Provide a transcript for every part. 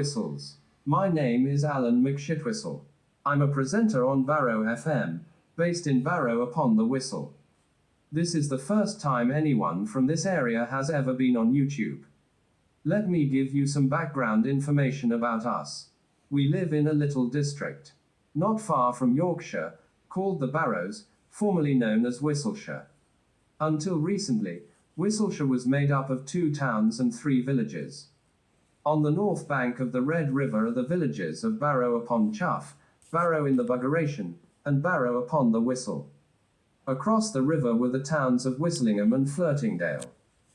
Whistles. My name is Alan McShitwhistle. I'm a presenter on Barrow FM, based in Barrow upon the Whistle. This is the first time anyone from this area has ever been on YouTube. Let me give you some background information about us. We live in a little district, not far from Yorkshire, called the Barrows, formerly known as Whistleshire. Until recently, Whistleshire was made up of 2 towns and 3 villages. On the north bank of the Red River are the villages of Barrow upon Chuff, Barrow in the Buggeration, and Barrow upon the Whistle. Across the river were the towns of Whistlingham and Flirtingdale.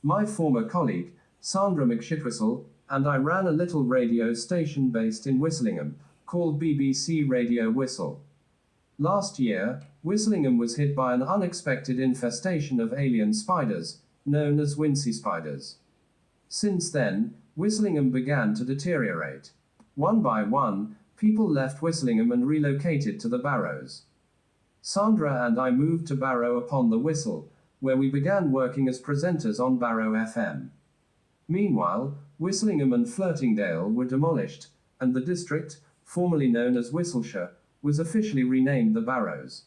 My former colleague, Sandra McShitwhistle, and I ran a little radio station based in Whistlingham, called BBC Radio Whistle. Last year, Whistlingham was hit by an unexpected infestation of alien spiders, known as Wincy spiders. Since then, Whistlingham began to deteriorate. One by one, people left Whistlingham and relocated to the Barrows. Sandra and I moved to Barrow upon the Whistle, where we began working as presenters on Barrow FM. Meanwhile, Whistlingham and Flirtingdale were demolished, and the district, formerly known as Whistleshire, was officially renamed the Barrows.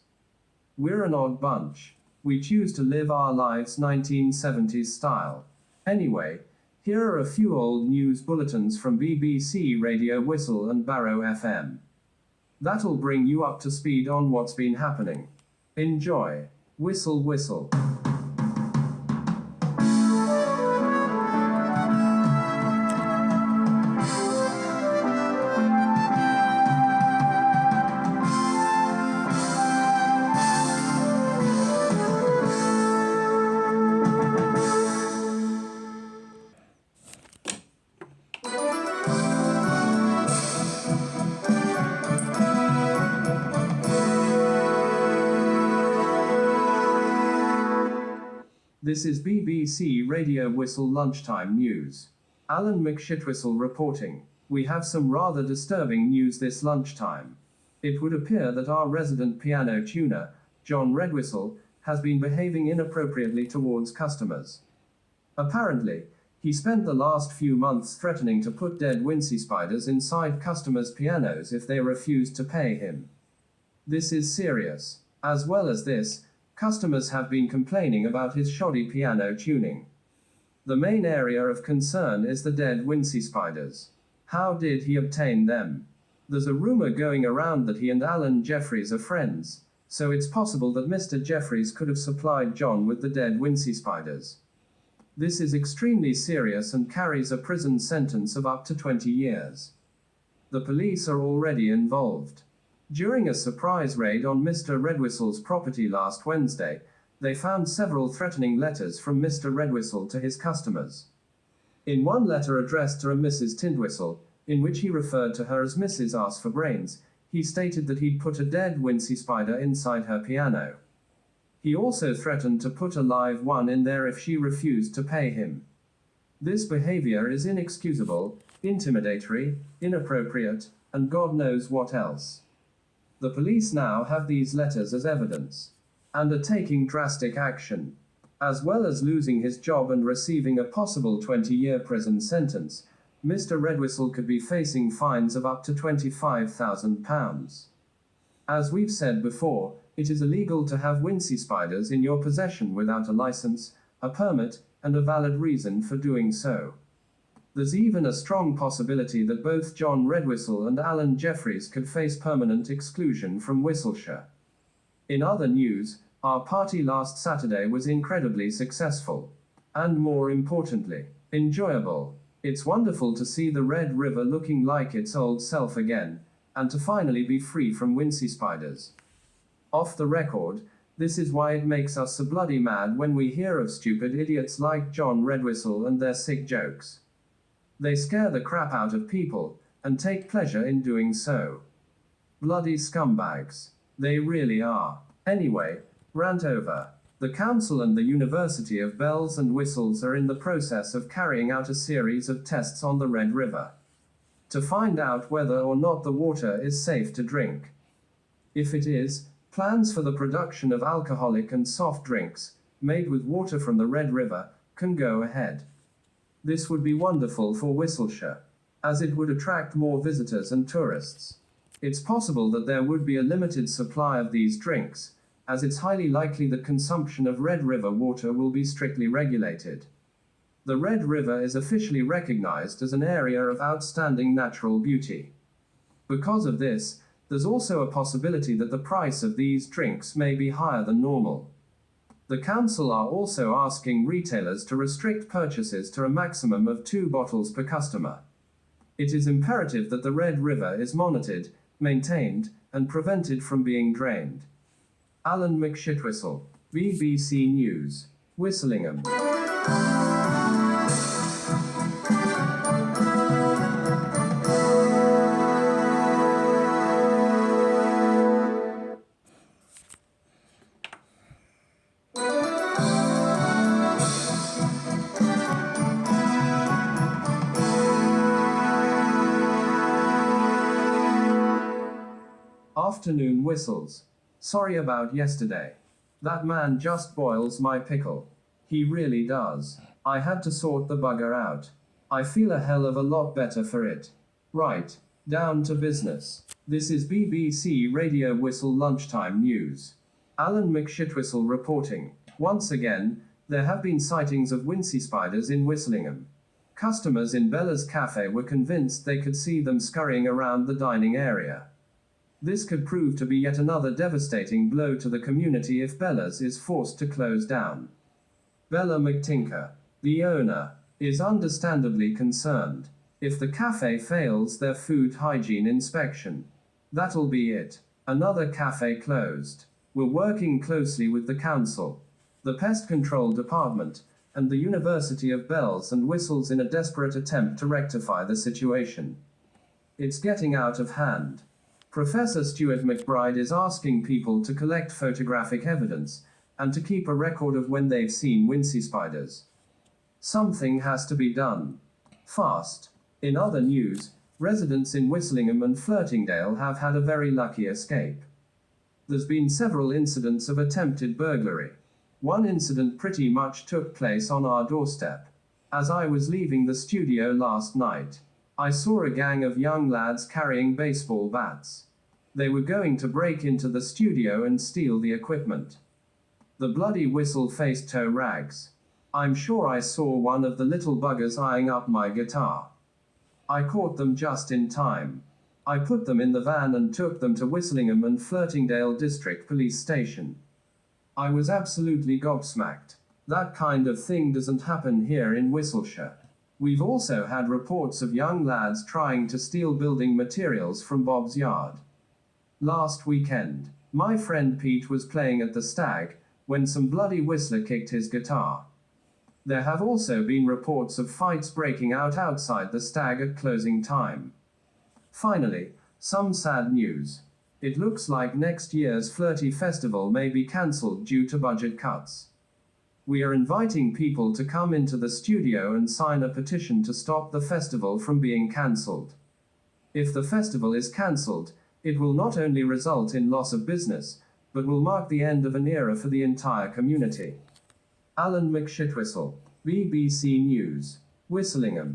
We're an odd bunch. We choose to live our lives 1970s style. Anyway, here are a few old news bulletins from BBC Radio Whistle and Barrow FM. That'll bring you up to speed on what's been happening. Enjoy. Whistle whistle. This is BBC Radio Whistle Lunchtime News. Alan McShitwhistle reporting. We have some rather disturbing news this lunchtime. It would appear that our resident piano tuner, John Redwhistle, has been behaving inappropriately towards customers. Apparently, he spent the last few months threatening to put dead Wincy spiders inside customers' pianos if they refused to pay him. This is serious. As well as this, customers have been complaining about his shoddy piano tuning. The main area of concern is the dead Wincy spiders. How did he obtain them? There's a rumor going around that he and Alan Jeffries are friends, so it's possible that Mr. Jeffries could have supplied John with the dead Wincy spiders. This is extremely serious and carries a prison sentence of up to 20 years. The police are already involved. During a surprise raid on Mr. Redwhistle's property last Wednesday, they found several threatening letters from Mr. Redwhistle to his customers. In one letter addressed to a Mrs. Tintwhistle, in which he referred to her as Mrs. Ass for Brains, he stated that he'd put a dead Wincy spider inside her piano. He also threatened to put a live one in there if she refused to pay him. This behavior is inexcusable, intimidatory, inappropriate, and God knows what else. The police now have these letters as evidence, and are taking drastic action. As well as losing his job and receiving a possible 20-year prison sentence, Mr. Redwhistle could be facing fines of up to £25,000. As we've said before, it is illegal to have Wincy spiders in your possession without a license, a permit, and a valid reason for doing so. There's even a strong possibility that both John Redwhistle and Alan Jeffries could face permanent exclusion from Whistleshire. In other news, our party last Saturday was incredibly successful. And more importantly, enjoyable. It's wonderful to see the Red River looking like its old self again, and to finally be free from Wincy spiders. Off the record, this is why it makes us so bloody mad when we hear of stupid idiots like John Redwhistle and their sick jokes. They scare the crap out of people, and take pleasure in doing so. Bloody scumbags. They really are. Anyway, rant over. The council and the University of Bells and Whistles are in the process of carrying out a series of tests on the Red River, to find out whether or not the water is safe to drink. If it is, plans for the production of alcoholic and soft drinks, made with water from the Red River, can go ahead. This would be wonderful for Whistleshire. as it would attract more visitors and tourists. It's possible that there would be a limited supply of these drinks, as it's highly likely that consumption of Red River water will be strictly regulated. The Red River is officially recognized as an area of outstanding natural beauty. Because of this, there's also a possibility that the price of these drinks may be higher than normal. The council are also asking retailers to restrict purchases to a maximum of 2 bottles per customer. It is imperative that the Red River is monitored, maintained, and prevented from being drained. Alan McShitwhistle, BBC News, Whistlingham. Afternoon whistles. Sorry about yesterday. That man just boils my pickle. He really does. I had to sort the bugger out. I feel a hell of a lot better for it. Right, down to business. This is BBC Radio Whistle Lunchtime News. Alan McShitwhistle reporting. Once again, there have been sightings of Wincy spiders in Whistlingham. Customers in Bella's Cafe were convinced they could see them scurrying around the dining area. This could prove to be yet another devastating blow to the community if Bella's is forced to close down. Bella McTinker, the owner, is understandably concerned. If the cafe fails their food hygiene inspection, that'll be it. Another cafe closed. We're working closely with the council, the pest control department, and the University of Bells and Whistles in a desperate attempt to rectify the situation. It's getting out of hand. Professor Stuart McBride is asking people to collect photographic evidence and to keep a record of when they've seen Wincy spiders. Something has to be done. Fast. In other news, residents in Whistlingham and Flirtingdale have had a very lucky escape. There's been several incidents of attempted burglary. One incident pretty much took place on our doorstep. As I was leaving the studio last night, I saw a gang of young lads carrying baseball bats. They were going to break into the studio and steal the equipment. The bloody whistle faced toe rags. I'm sure I saw one of the little buggers eyeing up my guitar. I caught them just in time. I put them in the van and took them to Whistlingham and Flirtingdale District Police Station. I was absolutely gobsmacked. That kind of thing doesn't happen here in Whistleshire. We've also had reports of young lads trying to steal building materials from Bob's yard. Last weekend, my friend Pete was playing at the Stag when some bloody whistler kicked his guitar. There have also been reports of fights breaking out outside the Stag at closing time. Finally, some sad news. It looks like next year's Flirty Festival may be cancelled due to budget cuts. We are inviting people to come into the studio and sign a petition to stop the festival from being cancelled. If the festival is cancelled, it will not only result in loss of business, but will mark the end of an era for the entire community. Alan McShitwhistle, BBC News, Whistlingham.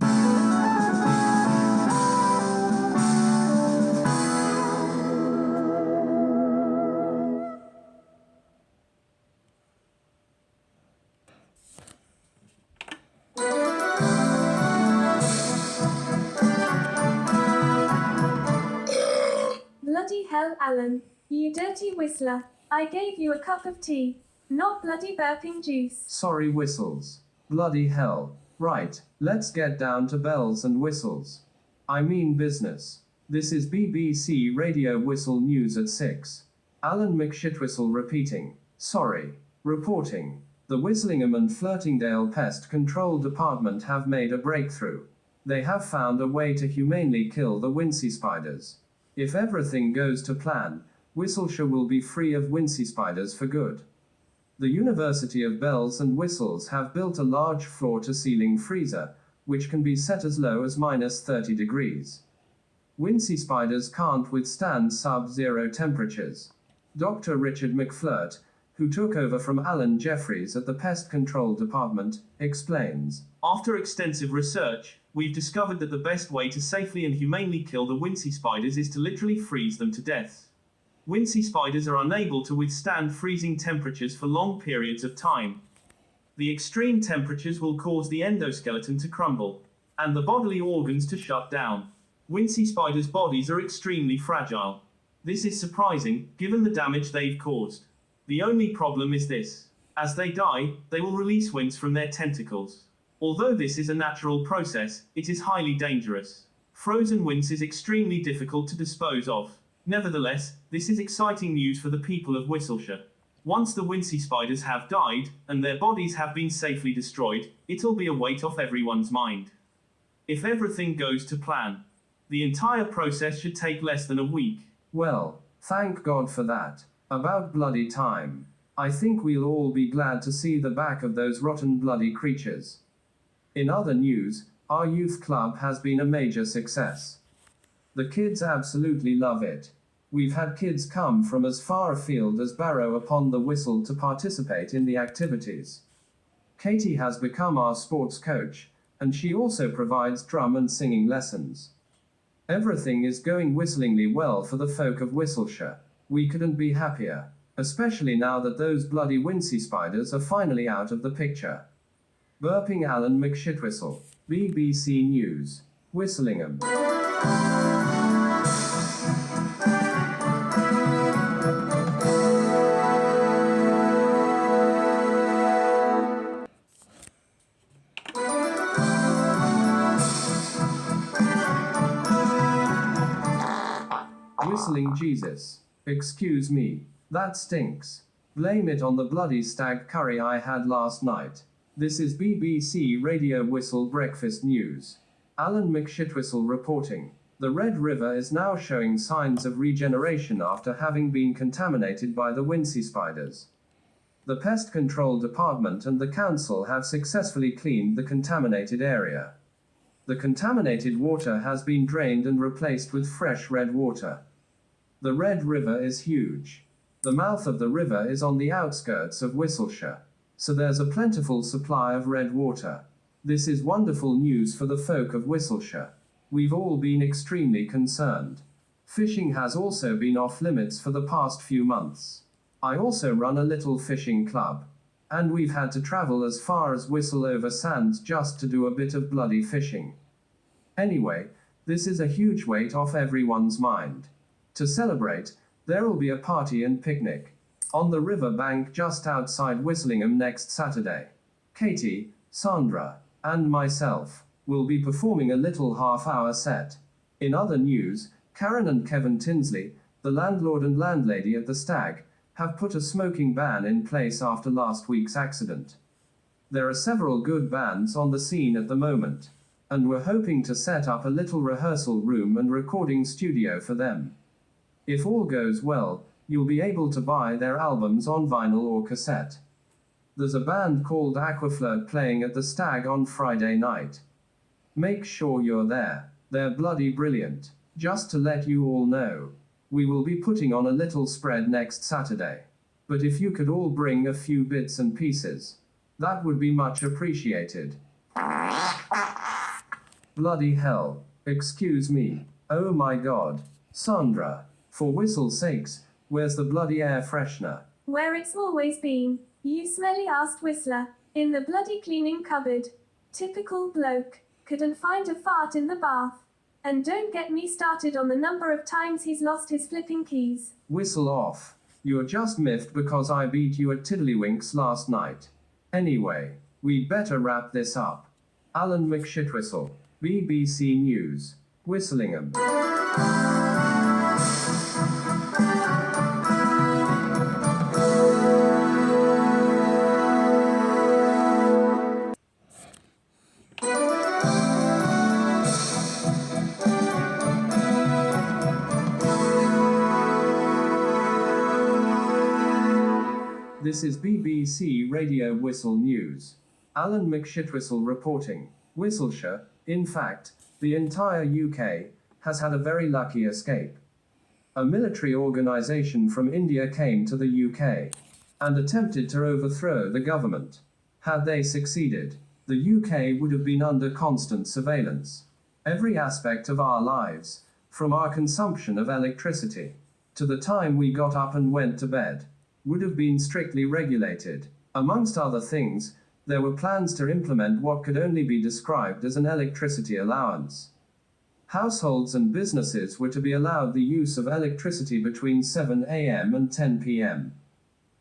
Bloody hell, Alan, you dirty whistler. I gave you a cup of tea, not bloody burping juice. Sorry whistles. Bloody hell. Right, let's get down to bells and whistles. I mean business. This is BBC Radio Whistle News at 6. Alan McShitwhistle repeating. Sorry. Reporting. The Whistlingham and Flirtingdale Pest Control Department have made a breakthrough. They have found a way to humanely kill the Wincy spiders. If everything goes to plan, Whistleshire will be free of Wincy spiders for good. The University of Bells and Whistles have built a large floor-to-ceiling freezer, which can be set as low as -30 degrees. Wincy spiders can't withstand sub-zero temperatures. Dr. Richard McFlirt, who took over from Alan Jeffries at the Pest Control Department, explains. After extensive research, we've discovered that the best way to safely and humanely kill the Wincey spiders is to literally freeze them to death. Wincey spiders are unable to withstand freezing temperatures for long periods of time. The extreme temperatures will cause the endoskeleton to crumble, and the bodily organs to shut down. Wincey spiders' bodies are extremely fragile. This is surprising, given the damage they've caused. The only problem is this. As they die, they will release wings from their tentacles. Although this is a natural process, it is highly dangerous. Frozen wince is extremely difficult to dispose of. Nevertheless, this is exciting news for the people of Whistleshire. Once the Wincey spiders have died, and their bodies have been safely destroyed, it'll be a weight off everyone's mind. If everything goes to plan, the entire process should take less than a week. Well, thank God for that. About bloody time. I think we'll all be glad to see the back of those rotten bloody creatures. In other news, our youth club has been a major success. The kids absolutely love it. We've had kids come from as far afield as Barrow upon the Whistle to participate in the activities. Katie has become our sports coach, and she also provides drum and singing lessons. Everything is going whistlingly well for the folk of Whistleshire. We couldn't be happier, especially now that those bloody Wincey spiders are finally out of the picture. Burping Alan McShitwhistle, BBC News, Whistlingham. Whistling Jesus. Excuse me. That stinks. Blame it on the bloody stag curry I had last night. This is BBC Radio Whistle Breakfast News. Alan McShitwhistle reporting. The Red River is now showing signs of regeneration after having been contaminated by the Wincey spiders. The Pest Control Department and the Council have successfully cleaned the contaminated area. The contaminated water has been drained and replaced with fresh red water. The Red River is huge. The mouth of the river is on the outskirts of Whistleshire, so there's a plentiful supply of red water. This is wonderful news for the folk of Whistleshire. We've all been extremely concerned. Fishing has also been off limits for the past few months. I also run a little fishing club, and we've had to travel as far as Whistle over Sands just to do a bit of bloody fishing. Anyway, this is a huge weight off everyone's mind. To celebrate, there'll be a party and picnic on the river bank just outside Whistlingham next Saturday. Katie, Sandra, and myself will be performing a little half-hour set. In other news, Karen and Kevin Tinsley, the landlord and landlady at the Stag, have put a smoking ban in place after last week's accident. There are several good bands on the scene at the moment, and we're hoping to set up a little rehearsal room and recording studio for them. If all goes well, you'll be able to buy their albums on vinyl or cassette. There's a band called Aquaflirt playing at the Stag on Friday night. Make sure you're there. They're bloody brilliant. Just to let you all know, we will be putting on a little spread next Saturday. But if you could all bring a few bits and pieces, that would be much appreciated. Bloody hell. Excuse me. Oh my God. Sandra. For Whistle's sakes, where's the bloody air freshener? Where it's always been, you smelly-assed Whistler. In the bloody cleaning cupboard. Typical bloke. Couldn't find a fart in the bath. And don't get me started on the number of times he's lost his flipping keys. Whistle off. You're just miffed because I beat you at Tiddlywinks last night. Anyway, we'd better wrap this up. Alan McShitwhistle, BBC News, Whistlingham. This is BBC Radio Whistle News. Alan McShitwhistle reporting. Whistleshire, in fact, the entire UK, has had a very lucky escape. A military organisation from India came to the UK. and attempted to overthrow the government. Had they succeeded, the UK would have been under constant surveillance. Every aspect of our lives, from our consumption of electricity to the time we got up and went to bed, would have been strictly regulated. Amongst other things, there were plans to implement what could only be described as an electricity allowance. Households and businesses were to be allowed the use of electricity between 7 a.m. and 10 p.m.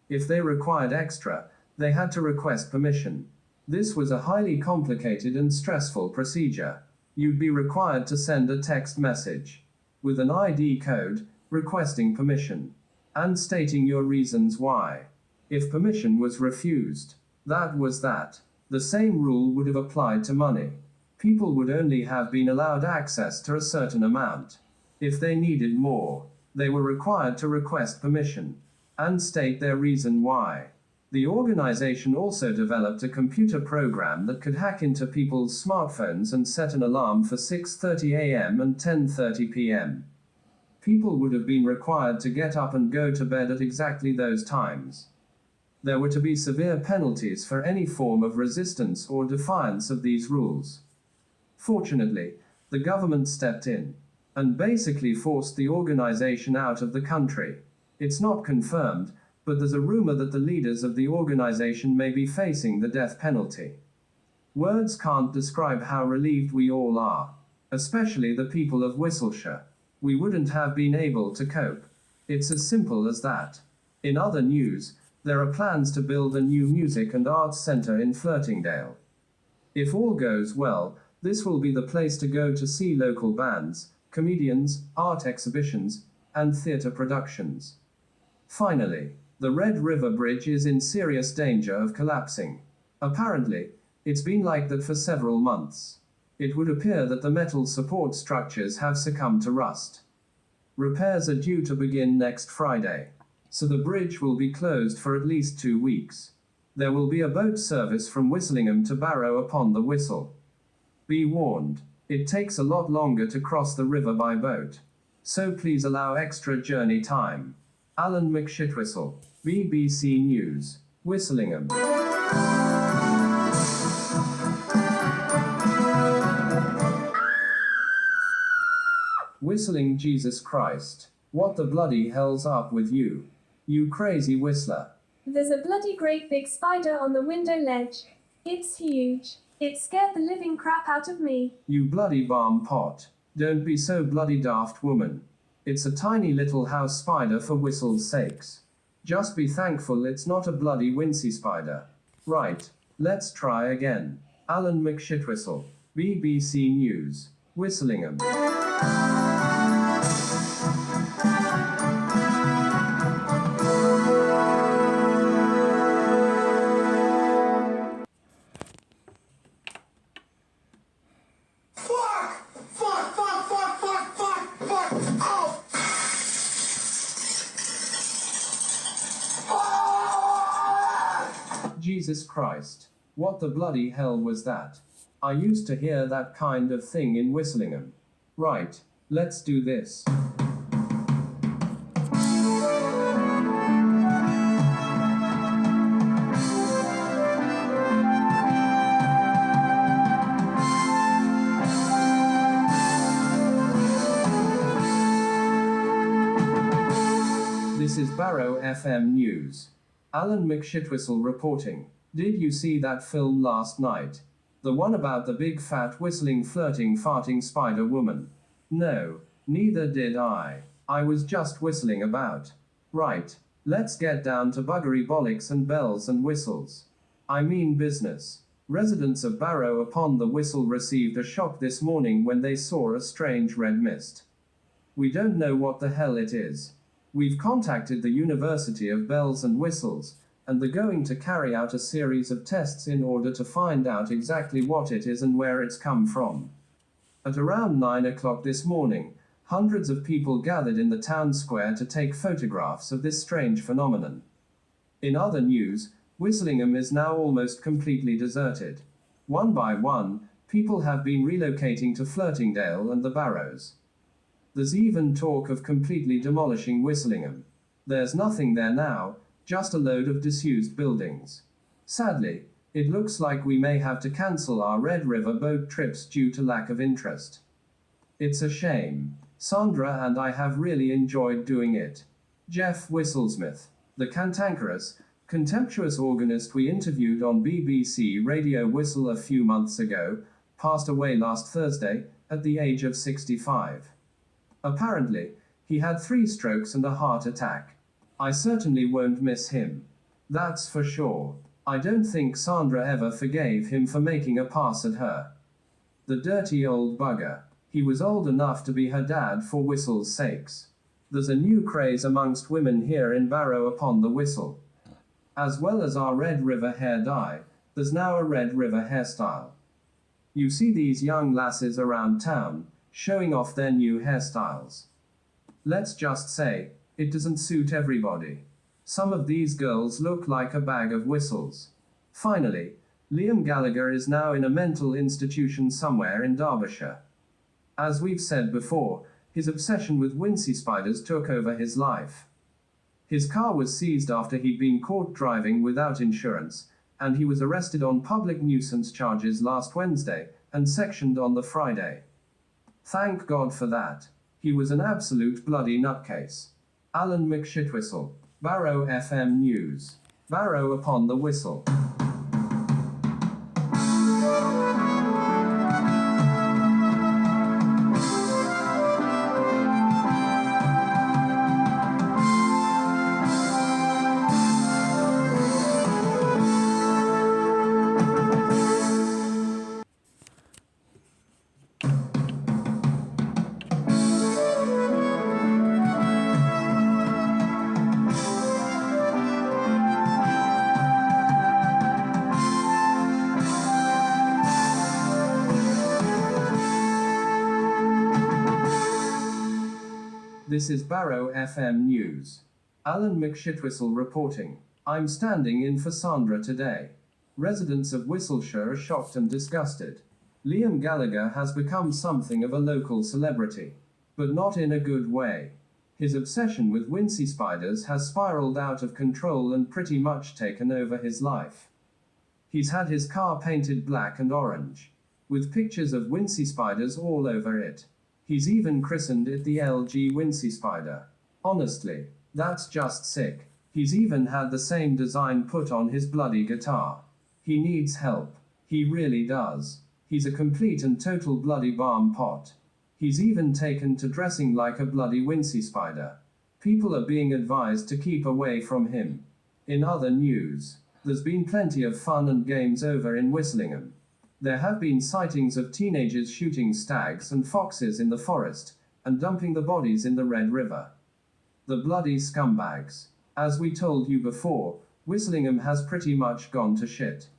If they required extra, they had to request permission. This was a highly complicated and stressful procedure. You'd be required to send a text message with an ID code, requesting permission, and stating your reasons why. If permission was refused, that was that. The same rule would have applied to money. People would only have been allowed access to a certain amount. If they needed more, they were required to request permission and state their reason why. The organization also developed a computer program that could hack into people's smartphones and set an alarm for 6:30 a.m. and 10:30 p.m. People would have been required to get up and go to bed at exactly those times. There were to be severe penalties for any form of resistance or defiance of these rules. Fortunately, the government stepped in and basically forced the organization out of the country. It's not confirmed, but there's a rumor that the leaders of the organization may be facing the death penalty. Words can't describe how relieved we all are, especially the people of Whistleshire. We wouldn't have been able to cope. It's as simple as that. In other news, there are plans to build a new music and arts centre in Flirtingdale. If all goes well, this will be the place to go to see local bands, comedians, art exhibitions, and theatre productions. Finally, the Red River Bridge is in serious danger of collapsing. Apparently, it's been like that for several months. It would appear that the metal support structures have succumbed to rust. Repairs are due to begin next Friday, so the bridge will be closed for at least 2 weeks. There will be a boat service from Whistlingham to Barrow upon the Whistle. Be warned, it takes a lot longer to cross the river by boat, so please allow extra journey time. Alan McShitwhistle, BBC News, Whistlingham. Whistling Jesus Christ, what the bloody hell's up with you? You crazy whistler. There's a bloody great big spider on the window ledge. It's huge. It scared the living crap out of me. You bloody balm pot. Don't be so bloody daft, woman. It's a tiny little house spider for Whistle's sakes. Just be thankful it's not a bloody wincy spider. Right, let's try again. Alan McShitwhistle, BBC News, Whistlingham. Jesus Christ, what the bloody hell was that? I used to hear that kind of thing in Whistlingham. Right, let's do this. This is Barrow FM News. Alan McShitwhistle reporting. Did you see that film last night? The one about the big fat whistling flirting farting spider woman? No, neither did I. I was just whistling about. Right, let's get down to buggery bollocks and bells and whistles. I mean business. Residents of Barrow upon the Whistle received a shock this morning when they saw a strange red mist. We don't know what the hell it is. We've contacted the University of Bells and Whistles, and they're going to carry out a series of tests in order to find out exactly what it is and where it's come from. At around 9 o'clock this morning, hundreds of people gathered in the town square to take photographs of this strange phenomenon. In other news, Whistlingham is now almost completely deserted. One by one, people have been relocating to Flirtingdale and the Barrows. There's even talk of completely demolishing Whistlingham. There's nothing there now, Just a load of disused buildings. Sadly, it looks like we may have to cancel our Red River boat trips due to lack of interest. It's a shame. Sandra and I have really enjoyed doing it. Jeff Whistlesmith, the cantankerous, contemptuous organist we interviewed on BBC Radio Whistle a few months ago, passed away last Thursday, at the age of 65. Apparently, he had 3 strokes and a heart attack. I certainly won't miss him. That's for sure. I don't think Sandra ever forgave him for making a pass at her. The dirty old bugger. He was old enough to be her dad for Whistle's sakes. There's a new craze amongst women here in Barrow upon the Whistle. As well as our Red River hair dye, there's now a Red River hairstyle. You see these young lasses around town, showing off their new hairstyles. Let's just say, it doesn't suit everybody. Some of these girls look like a bag of whistles. Finally, Liam Gallagher is now in a mental institution somewhere in Derbyshire. As we've said before, his obsession with Wincy spiders took over his life. His car was seized after he'd been caught driving without insurance, and he was arrested on public nuisance charges last Wednesday, and sectioned on the Friday. Thank God for that. He was an absolute bloody nutcase. Alan McShitwhistle, Barrow FM News. Barrow upon the Whistle. This is Barrow FM News. Alan McShitwhistle reporting. I'm standing in for Sandra today. Residents of Whistleshire are shocked and disgusted. Liam Gallagher has become something of a local celebrity. But not in a good way. His obsession with Wincy spiders has spiraled out of control and pretty much taken over his life. He's had his car painted black and orange, with pictures of Wincy spiders all over it. He's even christened it the LG Wincy Spider. Honestly, that's just sick. He's even had the same design put on his bloody guitar. He needs help. He really does. He's a complete and total bloody balm pot. He's even taken to dressing like a bloody Wincy Spider. People are being advised to keep away from him. In other news, there's been plenty of fun and games over in Whistlingham. There have been sightings of teenagers shooting stags and foxes in the forest, and dumping the bodies in the Red River. The bloody scumbags. As we told you before, Whistlingham has pretty much gone to shit.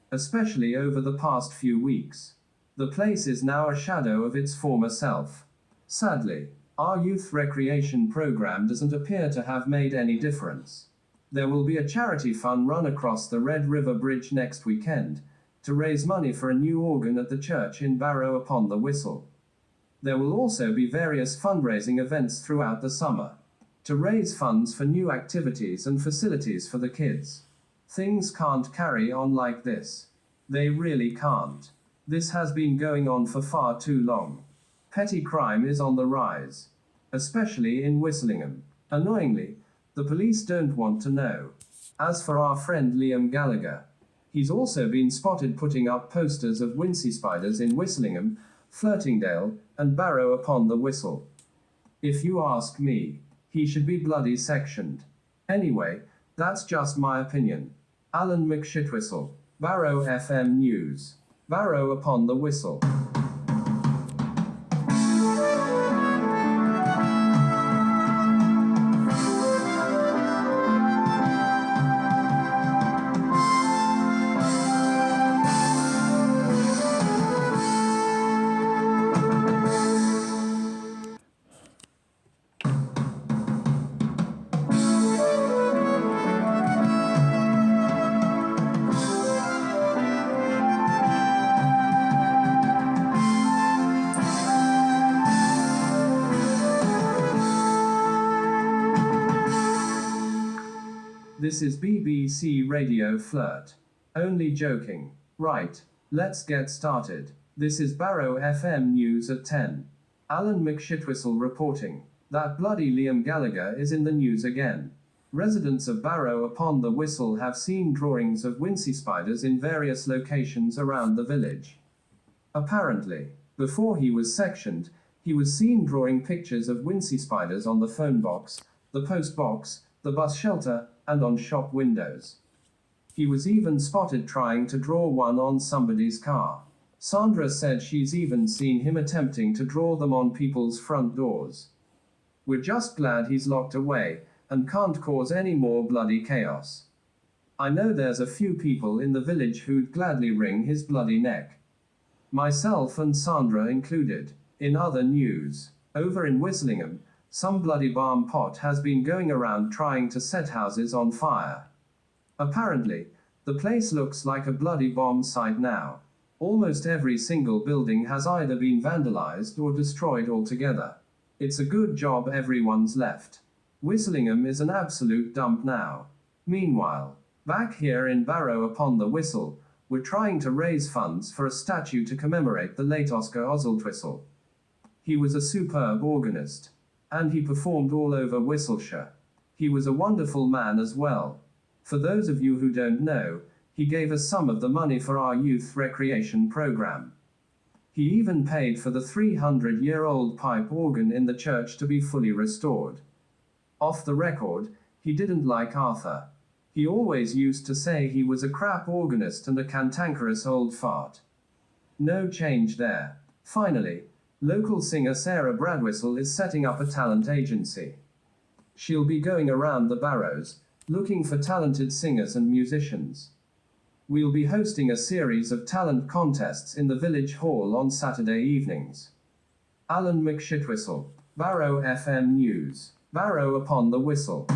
Especially over the past few weeks. The place is now a shadow of its former self. Sadly, our youth recreation program doesn't appear to have made any difference. There will be a charity fun run across the Red River Bridge next weekend, to raise money for a new organ at the church in Barrow upon the Whistle. There will also be various fundraising events throughout the summer, to raise funds for new activities and facilities for the kids. Things can't carry on like this. They really can't. This has been going on for far too long. Petty crime is on the rise, especially in Whistlingham. Annoyingly, the police don't want to know. As for our friend Liam Gallagher, he's also been spotted putting up posters of Wincy spiders in Whistlingham, Flirtingdale, and Barrow upon the Whistle. If you ask me, he should be bloody sectioned. Anyway, that's just my opinion. Alan McShitwhistle, Barrow FM News. Barrow upon the Whistle. This is BBC Radio Flirt. Only joking. Right, let's get started. This is Barrow FM News at 10. Alan McShitwhistle reporting. That bloody Liam Gallagher is in the news again. Residents of Barrow upon the Whistle have seen drawings of Wincy spiders in various locations around the village. Apparently, before he was sectioned, he was seen drawing pictures of Wincy spiders on the phone box, the post box, the bus shelter, and on shop windows. He was even spotted trying to draw one on somebody's car. Sandra said she's even seen him attempting to draw them on people's front doors. We're just glad he's locked away and can't cause any more bloody chaos. I know there's a few people in the village who'd gladly wring his bloody neck. Myself and Sandra included. In other news, over in Whistlingham, some bloody bomb pot has been going around trying to set houses on fire. Apparently, the place looks like a bloody bomb site now. Almost every single building has either been vandalized or destroyed altogether. It's a good job everyone's left. Whistlingham is an absolute dump now. Meanwhile, back here in Barrow upon the Whistle, we're trying to raise funds for a statue to commemorate the late Oscar Oswald-Whistle. He was a superb organist, and he performed all over Whistleshire. He was a wonderful man as well. For those of you who don't know, he gave us some of the money for our youth recreation program. He even paid for the 300-year-old pipe organ in the church to be fully restored. Off the record, he didn't like Arthur. He always used to say he was a crap organist and a cantankerous old fart. No change there. Finally, local singer Sarah Bradwhistle is setting up a talent agency. She'll be going around the Barrows, looking for talented singers and musicians. We'll be hosting a series of talent contests in the village hall on Saturday evenings. Alan McShitwhistle, Barrow FM News. Barrow upon the Whistle.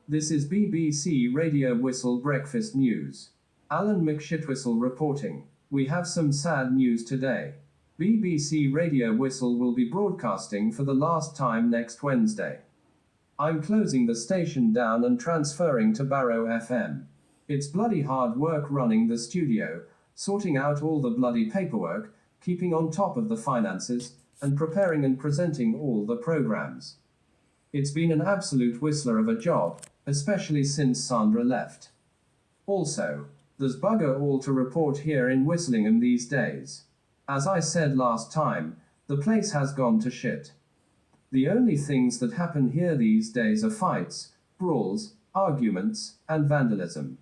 This is BBC Radio Whistle Breakfast News. Alan McShitwhistle reporting. We have some sad news today. BBC Radio Whistle will be broadcasting for the last time next Wednesday. I'm closing the station down and transferring to Barrow FM. It's bloody hard work running the studio, sorting out all the bloody paperwork, keeping on top of the finances, and preparing and presenting all the programs. It's been an absolute whistler of a job, especially since Sandra left. Also, there's bugger all to report here in Whistlingham these days. As I said last time, the place has gone to shit. The only things that happen here these days are fights, brawls, arguments, and vandalism.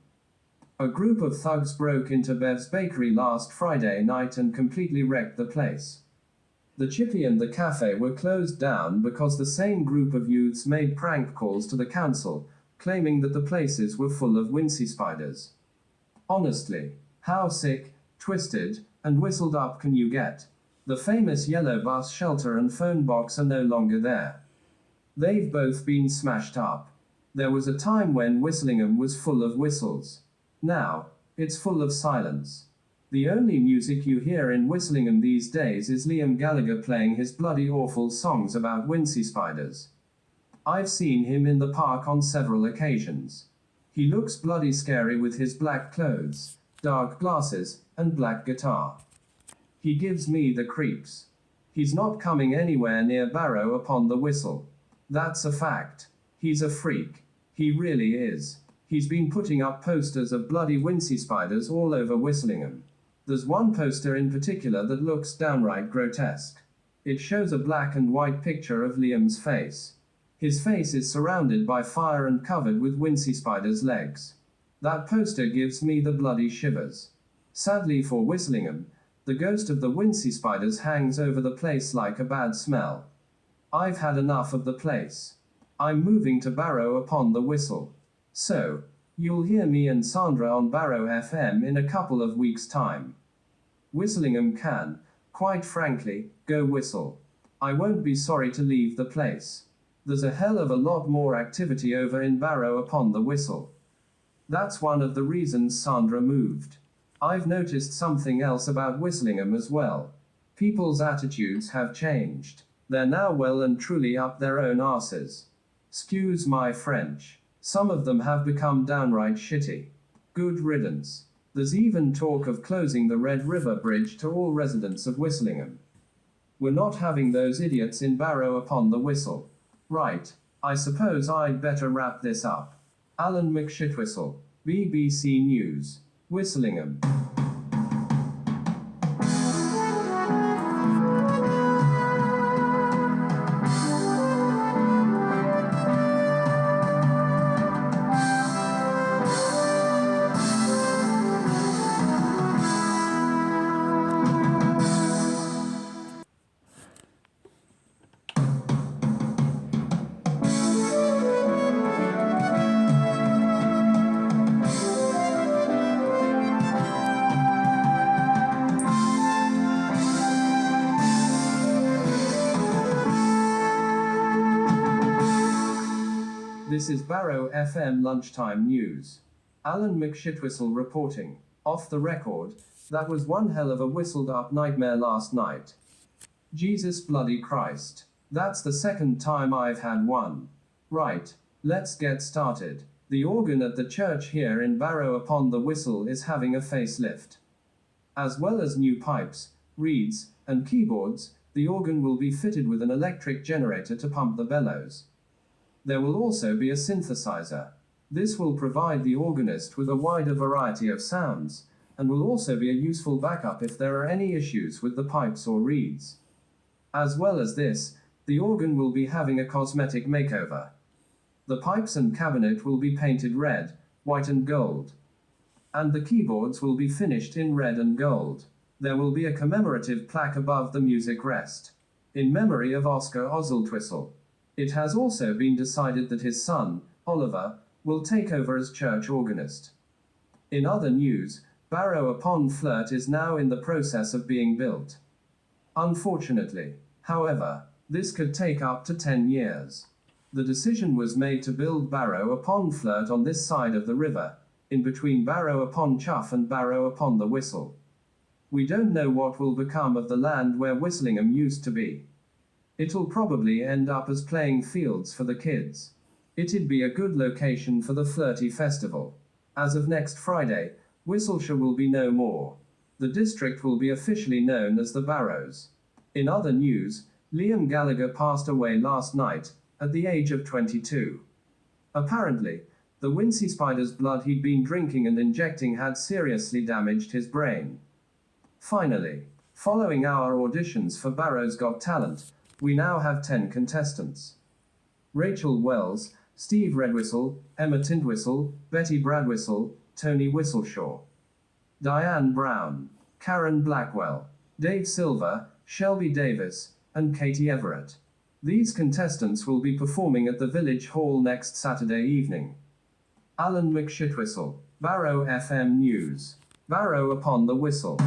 A group of thugs broke into Bev's bakery last Friday night and completely wrecked the place. The chippy and the cafe were closed down because the same group of youths made prank calls to the council, claiming that the places were full of Wincy spiders. Honestly, how sick, twisted, and whistled up can you get? The famous yellow bus shelter and phone box are no longer there. They've both been smashed up. There was a time when Whistlingham was full of whistles. Now, it's full of silence. The only music you hear in Whistlingham these days is Liam Gallagher playing his bloody awful songs about Wincy spiders. I've seen him in the park on several occasions. He looks bloody scary with his black clothes, dark glasses, and black guitar. He gives me the creeps. He's not coming anywhere near Barrow upon the Whistle. That's a fact. He's a freak. He really is. He's been putting up posters of bloody Wincy spiders all over Whistlingham. There's one poster in particular that looks downright grotesque. It shows a black and white picture of Liam's face. His face is surrounded by fire and covered with Wincy spiders' legs. That poster gives me the bloody shivers. Sadly for Whistlingham, the ghost of the Wincy spiders hangs over the place like a bad smell. I've had enough of the place. I'm moving to Barrow upon the Whistle. So, you'll hear me and Sandra on Barrow FM in a couple of weeks' time. Whistlingham can, quite frankly, go whistle. I won't be sorry to leave the place. There's a hell of a lot more activity over in Barrow upon the Whistle. That's one of the reasons Sandra moved. I've noticed something else about Whistlingham as well. People's attitudes have changed. They're now well and truly up their own arses. Excuse my French. Some of them have become downright shitty. Good riddance. There's even talk of closing the Red River Bridge to all residents of Whistlingham. We're not having those idiots in Barrow upon the Whistle. Right, I suppose I'd better wrap this up. Alan McShitwhistle, BBC News, Whistlingham. This is Barrow FM Lunchtime News. Alan McShitwhistle reporting. Off the record, that was one hell of a whistled up nightmare last night. Jesus bloody Christ. That's the second time I've had one. Right, let's get started. The organ at the church here in Barrow upon the Whistle is having a facelift. As well as new pipes, reeds, and keyboards, the organ will be fitted with an electric generator to pump the bellows. There will also be a synthesizer. This will provide the organist with a wider variety of sounds, and will also be a useful backup if there are any issues with the pipes or reeds. As well as this, the organ will be having a cosmetic makeover. The pipes and cabinet will be painted red, white and gold. And the keyboards will be finished in red and gold. There will be a commemorative plaque above the music rest, in memory of Oscar Oswaldtwistle. It has also been decided that his son, Oliver, will take over as church organist. In other news, Barrow upon Flirt is now in the process of being built. Unfortunately, however, this could take up to 10 years. The decision was made to build Barrow upon Flirt on this side of the river, in between Barrow upon Chuff and Barrow upon the Whistle. We don't know what will become of the land where Whistlingham used to be. It'll probably end up as playing fields for the kids. It'd be a good location for the Flirty Festival. As of next Friday, Whistleshire will be no more. The district will be officially known as the Barrows. In other news, Liam Gallagher passed away last night, at the age of 22. Apparently, the Wincy Spider's blood he'd been drinking and injecting had seriously damaged his brain. Finally, following our auditions for Barrow's Got Talent, we now have 10 contestants. Rachel Wells, Steve Redwhistle, Emma Tintwistle, Betty Bradwhistle, Tony Whistleshaw, Diane Brown, Karen Blackwell, Dave Silver, Shelby Davis, and Katie Everett. These contestants will be performing at the Village Hall next Saturday evening. Alan McShitwhistle, Barrow FM News. Barrow upon the Whistle.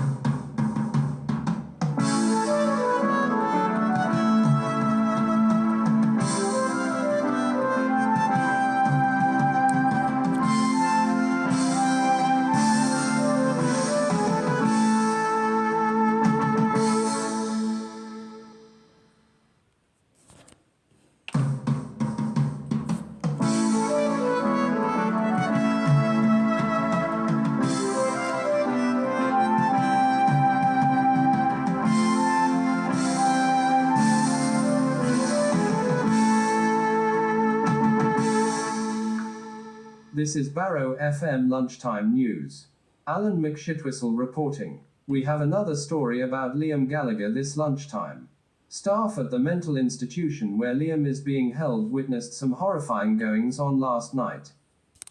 This is Barrow FM Lunchtime News. Alan McShitwhistle reporting. We have another story about Liam Gallagher this lunchtime. Staff at the mental institution where Liam is being held witnessed some horrifying goings on last night.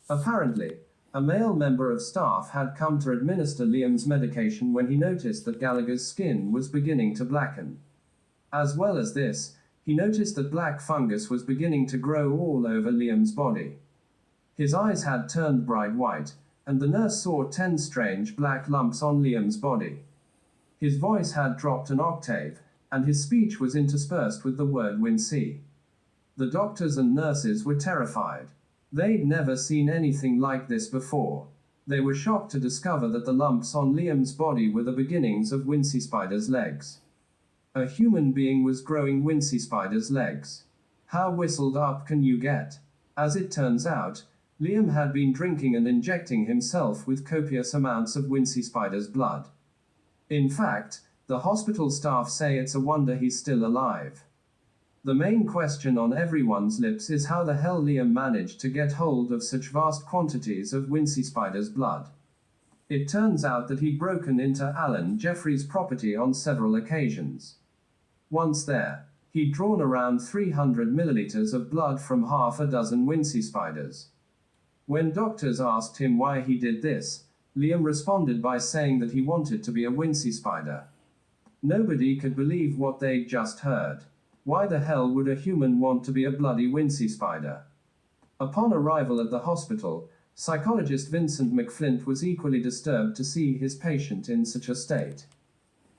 Apparently, a male member of staff had come to administer Liam's medication when he noticed that Gallagher's skin was beginning to blacken. As well as this, he noticed that black fungus was beginning to grow all over Liam's body. His eyes had turned bright white, and the nurse saw 10 strange black lumps on Liam's body. His voice had dropped an octave, and his speech was interspersed with the word Wincy. The doctors and nurses were terrified. They'd never seen anything like this before. They were shocked to discover that the lumps on Liam's body were the beginnings of Wincy Spider's legs. A human being was growing Wincy Spider's legs. How whistled up can you get? As it turns out, Liam had been drinking and injecting himself with copious amounts of Wincy Spider's blood. In fact, the hospital staff say it's a wonder he's still alive. The main question on everyone's lips is how the hell Liam managed to get hold of such vast quantities of Wincy Spider's blood. It turns out that he'd broken into Alan Jeffrey's property on several occasions. Once there, he'd drawn around 300 milliliters of blood from half a dozen Wincy Spiders. When doctors asked him why he did this, Liam responded by saying that he wanted to be a Wincy Spider. Nobody could believe what they'd just heard. Why the hell would a human want to be a bloody Wincy Spider? Upon arrival at the hospital, psychologist Vincent McFlint was equally disturbed to see his patient in such a state.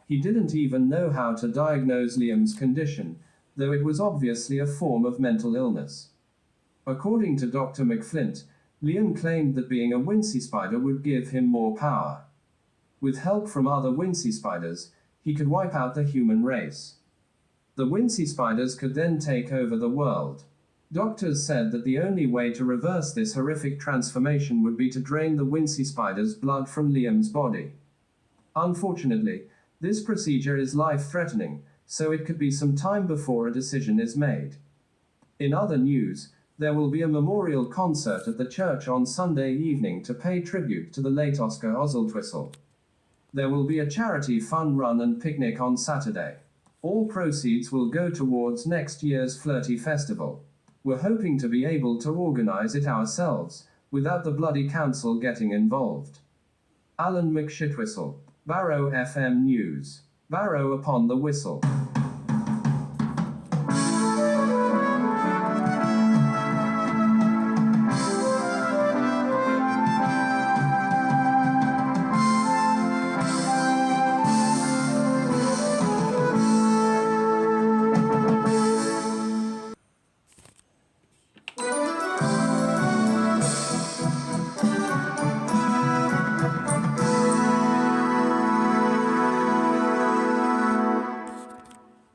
He didn't even know how to diagnose Liam's condition, though it was obviously a form of mental illness. According to Dr. McFlint, Liam claimed that being a Wincy Spider would give him more power. With help from other Wincy Spiders, he could wipe out the human race. The Wincy Spiders could then take over the world. Doctors said that the only way to reverse this horrific transformation would be to drain the Wincy Spider's blood from Liam's body. Unfortunately, this procedure is life-threatening, so it could be some time before a decision is made. In other news, there will be a memorial concert at the church on Sunday evening to pay tribute to the late Oscar Oswald. There will be a charity fun run and picnic on Saturday. All proceeds will go towards next year's Flirty Festival. We're hoping to be able to organize it ourselves, without the bloody council getting involved. Alan McShitwhistle, Barrow FM News. Barrow upon the whistle.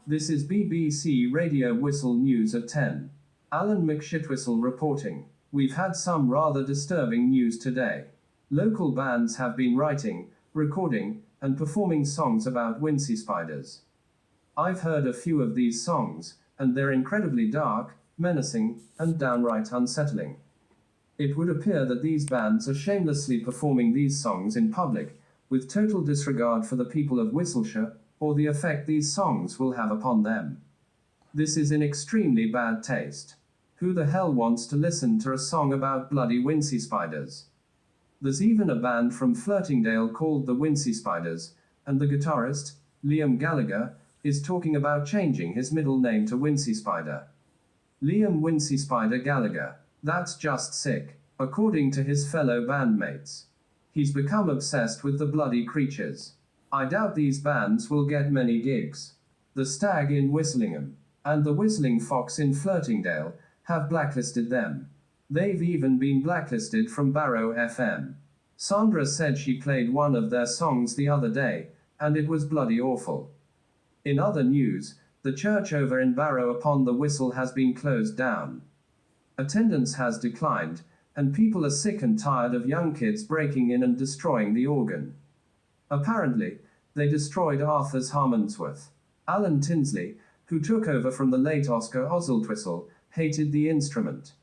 This is BBC Radio Whistle News at 10. Alan McShitwhistle reporting. We've had some rather disturbing news today. Local bands have been writing, recording, and performing songs about Wincy Spiders. I've heard a few of these songs, and they're incredibly dark, menacing, and downright unsettling. It would appear that these bands are shamelessly performing these songs in public, with total disregard for the people of Whistleshire, or the effect these songs will have upon them. This is in extremely bad taste. Who the hell wants to listen to a song about bloody Wincy Spiders? There's even a band from Flirtingdale called the Wincy Spiders, and the guitarist, Liam Gallagher, is talking about changing his middle name to Wincy Spider. Liam Wincy Spider Gallagher. That's just sick, according to his fellow bandmates. He's become obsessed with the bloody creatures. I doubt these bands will get many gigs. The Stag in Whistlingham, and the Whistling Fox in Flirtingdale, have blacklisted them. They've even been blacklisted from Barrow FM. Sandra said she played one of their songs the other day, and it was bloody awful. In other news, the church over in Barrow upon the Whistle has been closed down. Attendance has declined, and people are sick and tired of young kids breaking in and destroying the organ. Apparently, they destroyed Arthur's Harmondsworth. Alan Tinsley, who took over from the late Oscar Oswald, hated the instrument.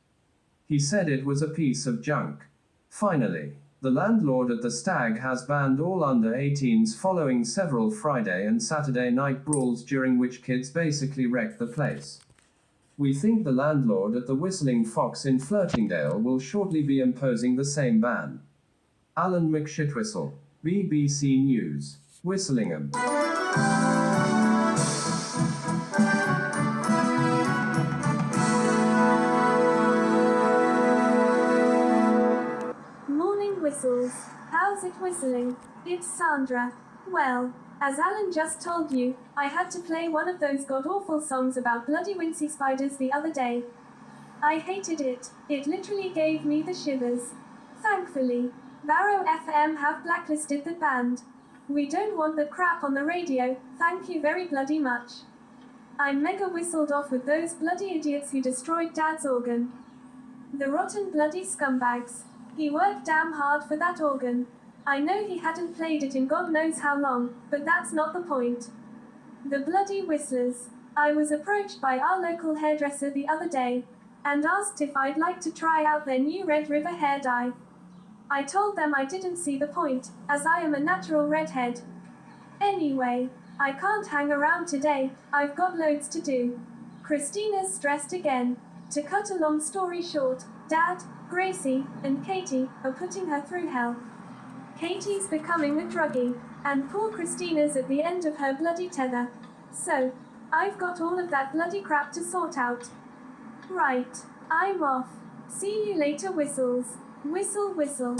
He said it was a piece of junk. Finally, the landlord at the Stag has banned all under 18s following several Friday and Saturday night brawls during which kids basically wrecked the place. We think the landlord at the Whistling Fox in Flirtingdale will shortly be imposing the same ban. Alan McShitwhistle, BBC News, Whistlingham. whistles. How's it whistling? It's Sandra. Well, as Alan just told you, I had to play one of those god-awful songs about bloody wincy spiders the other day. I hated it. It literally gave me the shivers. Thankfully, Barrow FM have blacklisted the band. We don't want the crap on the radio, thank you very bloody much. I'm mega whistled off with those bloody idiots who destroyed Dad's organ. The rotten bloody scumbags. He worked damn hard for that organ. I know he hadn't played it in God knows how long, but that's not the point. The bloody whistlers. I was approached by our local hairdresser the other day, and asked if I'd like to try out their new Red River hair dye. I told them I didn't see the point, as I am a natural redhead. Anyway, I can't hang around today, I've got loads to do. Christina's stressed again. To cut a long story short, Dad, Gracie, and Katie are putting her through hell. Katie's becoming a druggie, and poor Christina's at the end of her bloody tether. So, I've got all of that bloody crap to sort out. Right, I'm off. See you later, whistles. Whistle, whistle.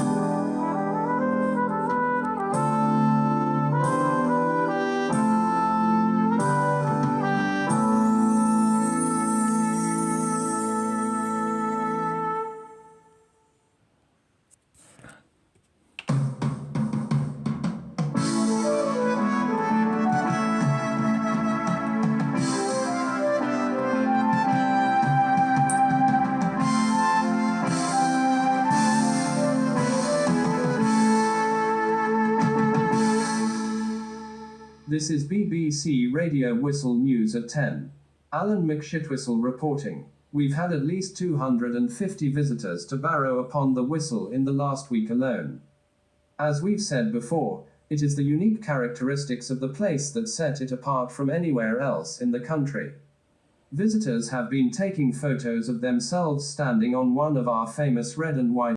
This is BBC Radio Whistle News at 10. Alan McShitwhistle reporting. We've had at least 250 visitors to Barrow upon the Whistle in the last week alone. As we've said before, it is the unique characteristics of the place that set it apart from anywhere else in the country. Visitors have been taking photos of themselves standing on one of our famous red and white